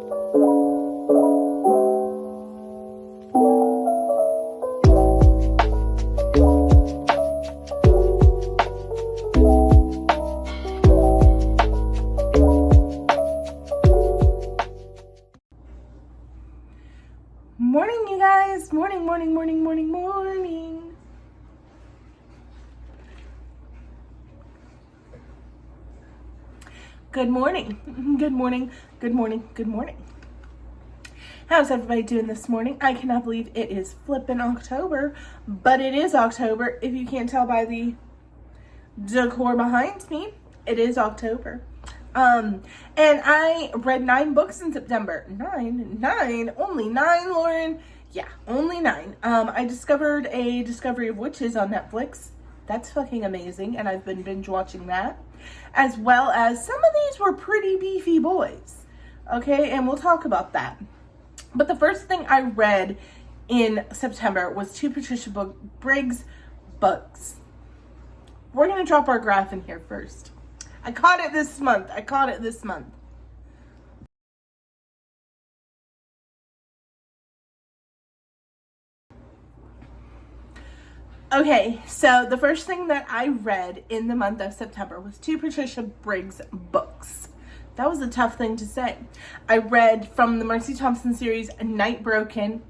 Morning, you guys. Morning, morning, morning, morning, morning. Good morning. Good morning. Good morning. Good morning. How's everybody doing this morning? I cannot believe it is flippin' October, but it is October. If you can't tell by the decor behind me, it is October. And I read 9 books in September. Only 9, Lauren. Yeah, only 9. I discovered a Discovery of Witches on Netflix. That's fucking amazing, and I've been binge watching that. As well as some of these were pretty beefy boys. Okay, and we'll talk about that. But the first thing I read in September was 2 Patricia Briggs books. We're going to drop our graph in here first. I caught it this month. Okay, so the first thing that I read in the month of September was 2 Patricia Briggs books. That was a tough thing to say. I read from the Mercy Thompson series, Night Broken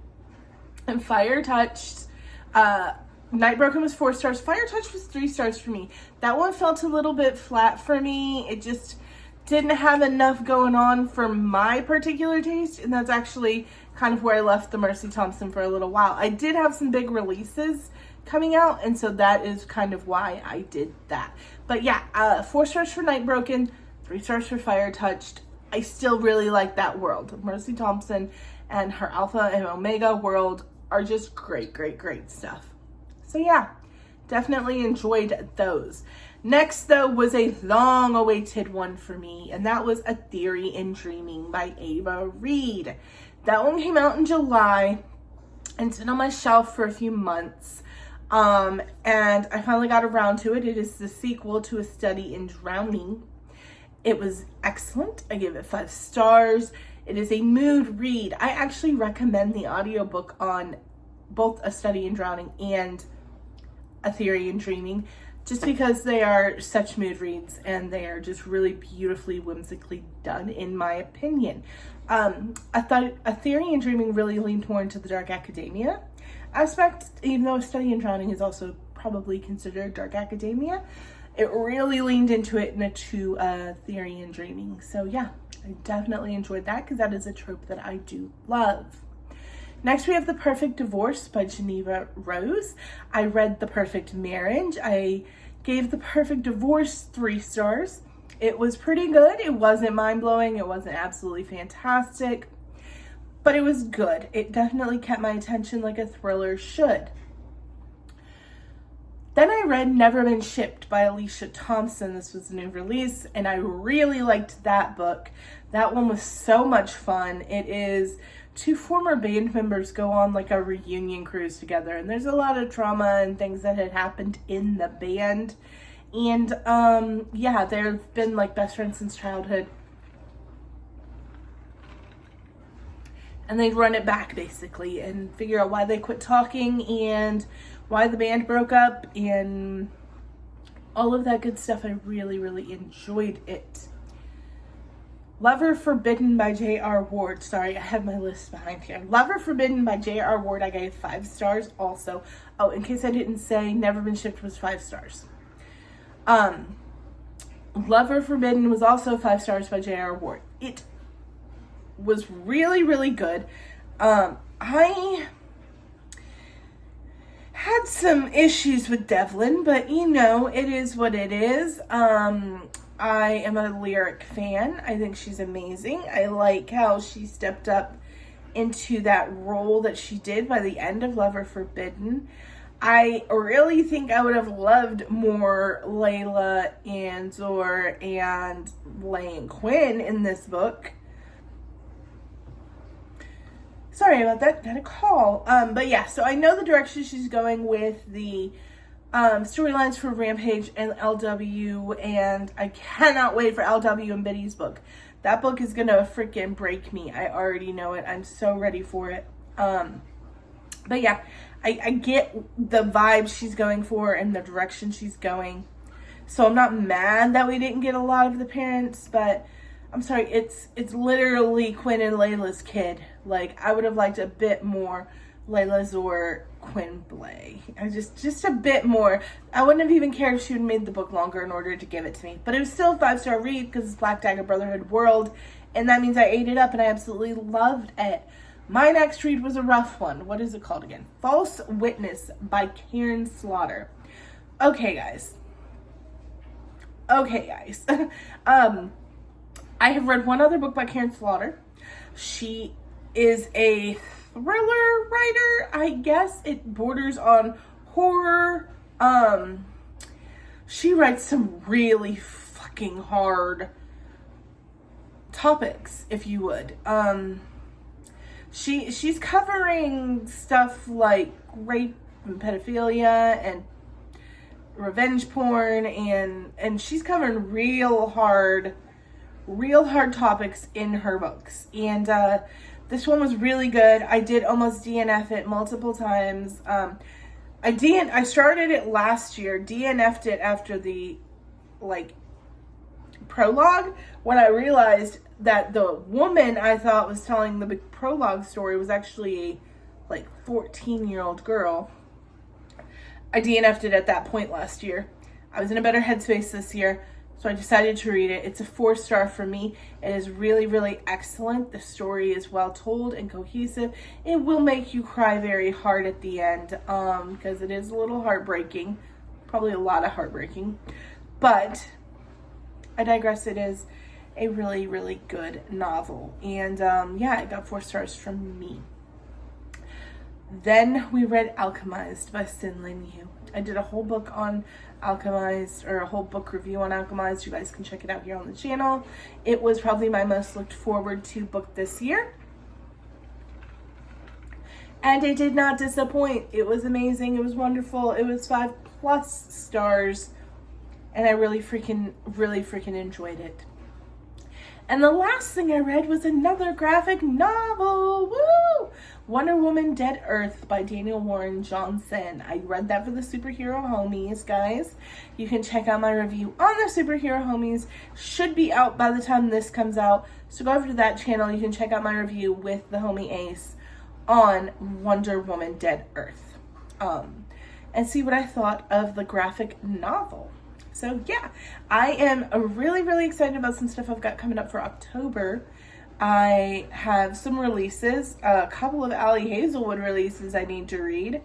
and Fire Touched. Night Broken was 4 stars. Fire Touch was 3 stars for me. That one felt a little bit flat for me. It just didn't have enough going on for my particular taste. And that's actually kind of where I left the Mercy Thompson for a little while. I did have some big releases coming out. And so that is kind of why I did that. But yeah, 4 stars for Night Broken, 3 stars for Fire Touched. I still really like that world. Mercy Thompson and her Alpha and Omega world are just great, great, great stuff. So yeah, definitely enjoyed those. Next, though, was a long-awaited one for me, and that was A Theory in Dreaming by Ava Reed. That one came out in July and it's been on my shelf for a few months. And I finally got around to it. It is the sequel to A Study in Drowning. It was excellent. I gave it 5 stars. It is a mood read. I actually recommend the audiobook on both A Study in Drowning and A Theory in Dreaming, just because they are such mood reads and they are just really beautifully, whimsically done, in my opinion. I thought A Theory in Dreaming really leaned more into the dark academia aspect, even though A Study in Drowning is also probably considered dark academia. It really leaned into it into Theory in Dreaming. So yeah, I definitely enjoyed that because that is a trope that I do love. Next, we have The Perfect Divorce by Geneva Rose. I read The Perfect Marriage. I gave The Perfect Divorce 3 stars. It was pretty good. It wasn't mind-blowing. It wasn't absolutely fantastic, but it was good. It definitely kept my attention like a thriller should. Then I read Never Been Shipped by Alicia Thompson. This was a new release, and I really liked that book. That one was so much fun. It is 2 former band members go on like a reunion cruise together, and there's a lot of trauma and things that had happened in the band. And yeah, they've been like best friends since childhood. And they run it back basically and figure out why they quit talking and why the band broke up and all of that good stuff. I really, really enjoyed it. Lover Forbidden by J.R. Ward. Sorry, I have my list behind here. Lover Forbidden by J.R. Ward, I gave 5 stars also. Oh, in case I didn't say, Never Been Shipped was 5 stars. Lover Forbidden was also 5 stars by J.R. Ward. It was really, really good. I had some issues with Devlin, but you know, it is what it is. I am a Lyric fan. I think she's amazing. I like how she stepped up into that role that she did by the end of Lover Forbidden. I really think I would have loved more Layla and Zor and Lane Quinn in this book. Sorry about that, got a call. But yeah, so I know the direction she's going with the storylines for Rampage and LW, and I cannot wait for LW and Biddy's book. That book is gonna freaking break me. I already know it. I'm so ready for it. But yeah, I get the vibe she's going for and the direction she's going. So I'm not mad that we didn't get a lot of the parents, but I'm sorry, it's literally Quinn and Layla's kid. Like, I would have liked a bit more Layla's or Quinn Blay. Just a bit more. I wouldn't have even cared if she would have made the book longer in order to give it to me. But it was still a 5-star read because it's Black Dagger Brotherhood World, and that means I ate it up and I absolutely loved it. My next read was a rough one. What is it called again? False Witness by Karen Slaughter. Okay, guys. I have read one other book by Karen Slaughter. She is a thriller writer, I guess. It borders on horror. She writes some really fucking hard topics, if you would. She's covering stuff like rape and pedophilia and revenge porn, and she's covering real hard topics in her books. And this one was really good. I did almost DNF it multiple times. I started it last year, DNF'd it after the prologue, when I realized that the woman I thought was telling the big prologue story was actually a 14-year-old girl. I DNF'd it at that point last year. I was in a better headspace this year, so I decided to read it. It's a 4-star for me. It is really, really excellent. The story is well told and cohesive. It will make you cry very hard at the end, because it is a little heartbreaking. Probably a lot of heartbreaking. But I digress. It is a really, really good novel. And yeah, it got 4 stars from me. Then we read Alchemized by Sin Lin Yu. I did a whole book on Alchemized, or a whole book review on Alchemized. You guys can check it out here on the channel. It was probably my most looked forward to book this year. And it did not disappoint. It was amazing. It was wonderful. It was 5+ stars. And I really freaking enjoyed it. And the last thing I read was another graphic novel. Woo! Wonder Woman Dead Earth by Daniel Warren Johnson. I read that for the Superhero Homies, guys. You can check out my review on the Superhero Homies. Should be out by the time this comes out. So go over to that channel. You can check out my review with the homie Ace on Wonder Woman Dead Earth. And see what I thought of the graphic novel. So yeah, I am really, really excited about some stuff I've got coming up for October. I have some releases, a couple of Allie Hazelwood releases I need to read,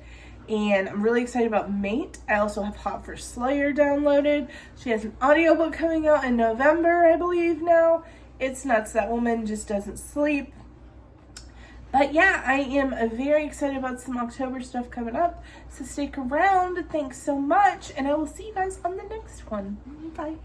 and I'm really excited about Mate. I also have Hot for Slayer downloaded. She has an audiobook coming out in November, I believe now. It's nuts. That woman just doesn't sleep. But yeah, I am very excited about some October stuff coming up. So stick around. Thanks so much. And I will see you guys on the next one. Bye.